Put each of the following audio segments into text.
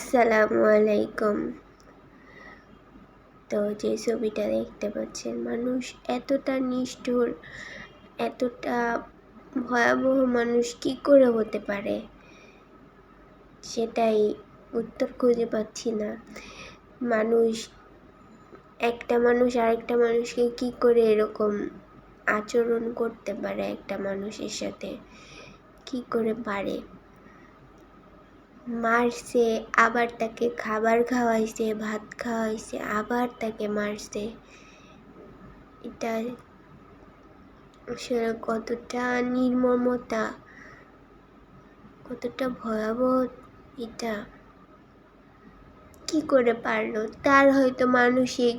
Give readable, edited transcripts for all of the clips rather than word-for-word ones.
আসসালামু আলাইকুম। তো যে ছবিটা দেখতে পাচ্ছেন, মানুষ এতটা নিষ্ঠুর, এতটা ভয়াবহ মানুষ কি করে হতে পারে, সেটাই উত্তর খুঁজে পাচ্ছি না। একটা মানুষ আরেকটা মানুষকে কি করে এরকম আচরণ করতে পারে, একটা মানুষের সাথে কি করে পারে? মারছে, আবার তাকে খাবার খাওয়াইছে, ভাত খাওয়াইছে, আবার তাকে মারছে। এটা আসলে কতটা নির্মমতা, কতটা ভয়াবহ! এটা কি করে পারলো? তার হয়তো মানসিক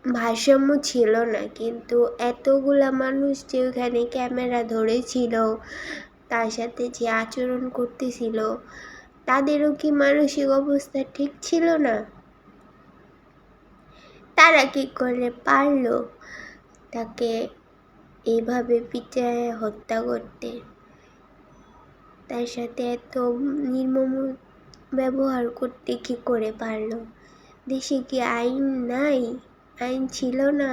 ভারসাম্য ছিল না, কিন্তু এতগুলা মানুষ যে ওখানে ক্যামেরা ধরেছিল, তার সাথে যে আচরণ করতেছিল, তাদেরও কি মানসিক অবস্থা ঠিক ছিল না? তারা কি করে পারলো তাকে এইভাবে পিটায় হত্যা করতে? তার সাথে এত নির্মম ব্যবহার করতে কি করে পারলো? দেশে কি আইন নাই? আইন ছিল না?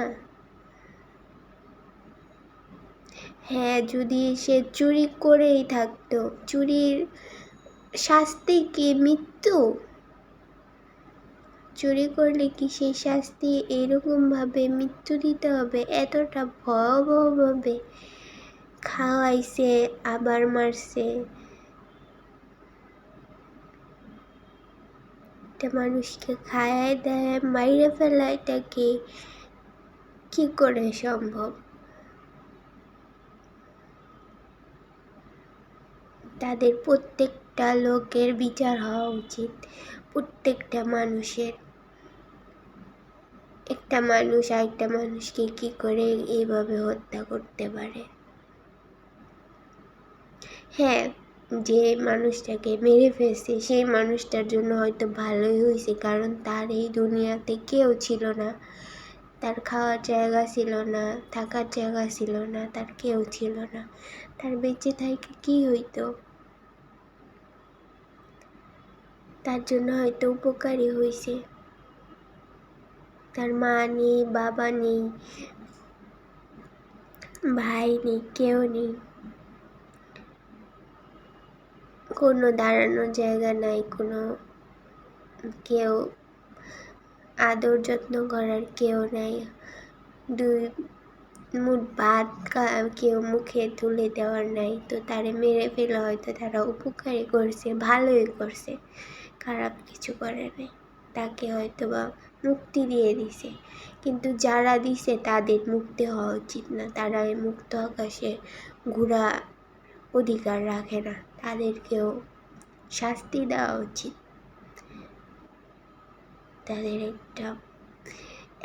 হ্যাঁ, যদি সে চুরি করেই থাকতো, চুরির শাস্তি কি মৃত্যু? চুরি করলে কি সেই শাস্তি এরকমভাবে মৃত্যু দিতে হবে? এতটা ভয়াবহভাবে খাওয়াইছে, আবার মারছে। একটা মানুষকে খায়ায় দেয় মাইরে ফেলা, এটা কি করে সম্ভব? তাদের প্রত্যেকটা লোকের বিচার হওয়া উচিত, প্রত্যেকটা মানুষের। একটা মানুষ আরেকটা মানুষকে কি করে এইভাবে হত্যা করতে পারে? হ্যাঁ, যে মানুষটাকে মেরে ফেলছে সেই মানুষটার জন্য হয়তো ভালোই হয়েছে, কারণ তার এই দুনিয়াতে কেউ ছিল না, তার খাওয়ার জায়গা ছিল না, থাকার জায়গা ছিল না, তার কেউ ছিল না। তার বেঁচে থাকে কি হইতো? তার জন্য হয়তো উপকারী হয়েছে। তার মা নেই, বাবা নেই, ভাই নেই, কেউ নেই, কোনো দাঁড়ানোর জায়গা নাই, কোনো কেউ আদর যত্ন করার কেউ নাই, দুই মুঠ ভাত কেউ মুখে তুলে দেওয়ার নাই। তো তারে মেরে ফেলে হয়তো তারা উপকারই করছে, ভালোই করছে, খারাপ কিছু করে নাই। তাকে হয়তো বা মুক্তি দিয়ে দিছে, কিন্তু যারা দিছে তাদের মুক্তি হওয়া উচিত না। তারা এই মুক্ত আকাশে ঘোরা অধিকার রাখে না, তাদেরকেও শাস্তি দেওয়া উচিত। তাদের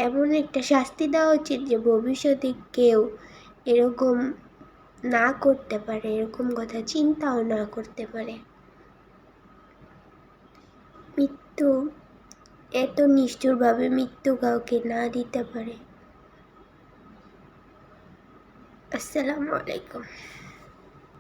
এমন একটা শাস্তি দেওয়া উচিত যে ভবিষ্যতে কেউ এরকম না করতে পারে, এরকম কথা চিন্তাও না করতে পারে। মৃত্যু, এত নিষ্ঠুরভাবে মৃত্যু কাউকে না দিতে পারে। আসসালামু আলাইকুম।